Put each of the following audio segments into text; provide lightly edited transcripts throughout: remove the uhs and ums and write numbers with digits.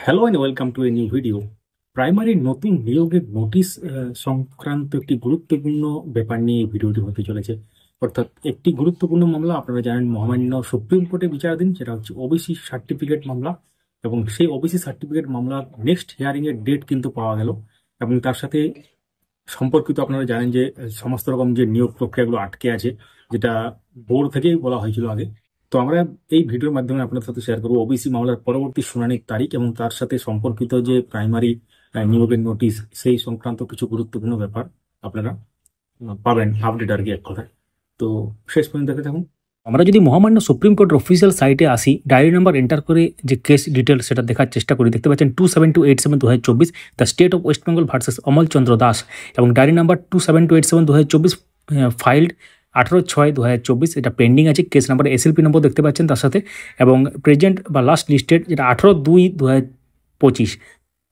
Hello and welcome to a new video. Primary নতুন নিয়োগের notice সংক্রান্ত একটি গুরুত্বপূর্ণ ব্যাপার নিয়ে এই ভিডিওটি হতে চলেছে। অর্থাৎ একটি গুরুত্বপূর্ণ মামলা, আপনারা জানেন মহামান্য সুপ্রিম কোর্টে বিচারাধীন, সেটা হচ্ছে ওবিসি সার্টিফিকেট মামলা। এবং সেই ওবিসি সার্টিফিকেট মামলার নেক্সট হিয়ারিং এর ডেট কিন্তু পাওয়া গেল। এবং তার সাথে সম্পর্কিত আপনারা জানেন যে সমস্ত রকম যে নিয়োগ প্রক্রিয়াগুলো আটকে আছে, যেটা বোর্ড থেকেই বলা হয়েছিল আগে। তো আমরা এই ভিডিওর মাধ্যমে আপনাদের সাথে শেয়ার করবো ওবিসি মামলার পরবর্তী শুনানির তারিখ এবং তার সাথে সম্পর্কিত যে প্রাইমারি নিয়োগের নোটিশ, সেই সংক্রান্ত কিছু গুরুত্বপূর্ণ ব্যাপার আপনারা পাবেন আপডেট আর কি, এক কথায়। তো শেষ পর্যন্ত দেখে থাকুন। আমরা যদি মহামান্য সুপ্রিম কোর্টের অফিসিয়াল সাইটে আসি, ডায়েরি নাম্বার এন্টার করে যে কেস ডিটেল সেটা দেখার চেষ্টা করি, দেখতে পাচ্ছেন 2727/2024 the state of West Bengal versus Amal Chandra Das, এবং ডায়েরি নাম্বার 2727/2024 ফাইল্ড 18/6/2024, এটা পেন্ডিং আছে। কেস নাম্বার এসএলপি নম্বর দেখতে পাচ্ছেন তার সাথে, এবং প্রেজেন্ট বা লাস্ট লিস্টেড যেটা 18/2/2025,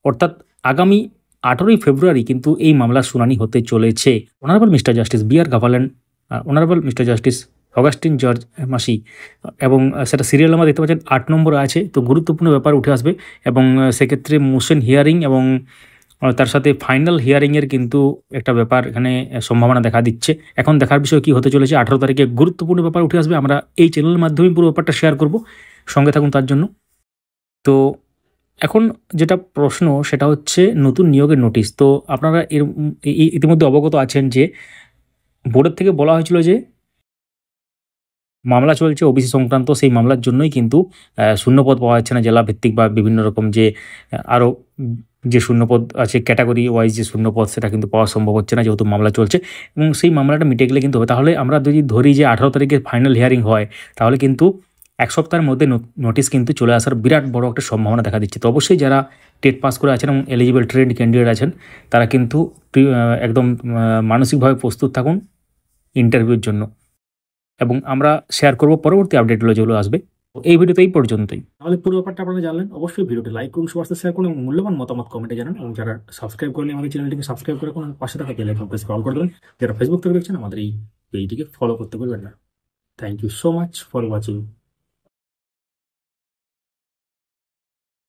অর্থাৎ আগামী 18ই ফেব্রুয়ারি কিন্তু এই মামলার শুনানি হতে চলেছে। Honourable mister justice B R. গাভালান, honourable mister justice Augustine George Masih, এবং সেটা সিরিয়াল নাম্বার দেখতে পাচ্ছেন 8 নম্বরে আছে। তো গুরুত্বপূর্ণ ব্যাপার উঠে আসবে, এবং সেক্ষেত্রে মোশন হিয়ারিং এবং তার সাথে ফাইনাল হিয়ারিংয়ের কিন্তু একটা ব্যাপার এখানে সম্ভাবনা দেখা দিচ্ছে। এখন দেখার বিষয় কি হতে চলেছে। 18 তারিখে গুরুত্বপূর্ণ ব্যাপার উঠে আসবে, আমরা এই চ্যানেলের মাধ্যমে পুরো ব্যাপারটা শেয়ার করব, সঙ্গে থাকুন তার জন্য। তো এখন যেটা প্রশ্ন সেটা হচ্ছে নতুন নিয়োগের নোটিশ। তো আপনারা ইতিমধ্যে অবগত আছেন যে বোর্ডের থেকে বলা হয়েছিল যে মামলা চলছে ওবিসি সংক্রান্ত, সেই মামলার জন্যই কিন্তু শূন্যপদ পাওয়া যাচ্ছে না জেলা ভিত্তিক বা বিভিন্ন রকম যে আরও যে শূন্যপদ আছে ক্যাটাগরি ওয়াইজ যে শূন্যপদ, সেটা কিন্তু পাওয়া সম্ভব হচ্ছে না যেহেতু মামলা চলছে। এবং সেই মামলাটা মিটে গেলে কিন্তু হবে। তাহলে আমরা যদি ধরি যে 18 তারিখে ফাইনাল হিয়ারিং হয়, তাহলে কিন্তু এক সপ্তাহের মধ্যে নোটিশ কিন্তু চলে আসার বিরাট বড় একটা সম্ভাবনা দেখা দিচ্ছে। তো অবশ্যই যারা টেট পাস করে আছেন এবং এলিজিবল ট্রেন্ড ক্যান্ডিডেট আছেন, তারা কিন্তু একদম মানসিকভাবে প্রস্তুত থাকুন ইন্টারভিউর জন্য। এবং আমরা শেয়ার করব পরবর্তী আপডেটগুলো যেগুলো আসবে। এই ভিডিওতে এই পর্যন্তই। তাহলে পুরো ব্যাপারটা আপনারা জানলেন। অবশ্যই ভিডিওটি লাইক করুন, সবার সাথে শেয়ার করুন এবং মূল্যবান মতামত কমেন্টে জানান। এবং যারা সাবস্ক্রাইব করেন আমাদের চ্যানেলটিকে সাবস্ক্রাইব করে রাখুন, পাশে থাকা বেল আইকন প্রেস করে অল করে দেবেন। যারা ফেসবুক থেকে দেখছেন আমাদের এই পেজটিকে ফলো করতে ভুলবেন না। Thank you so much for watching.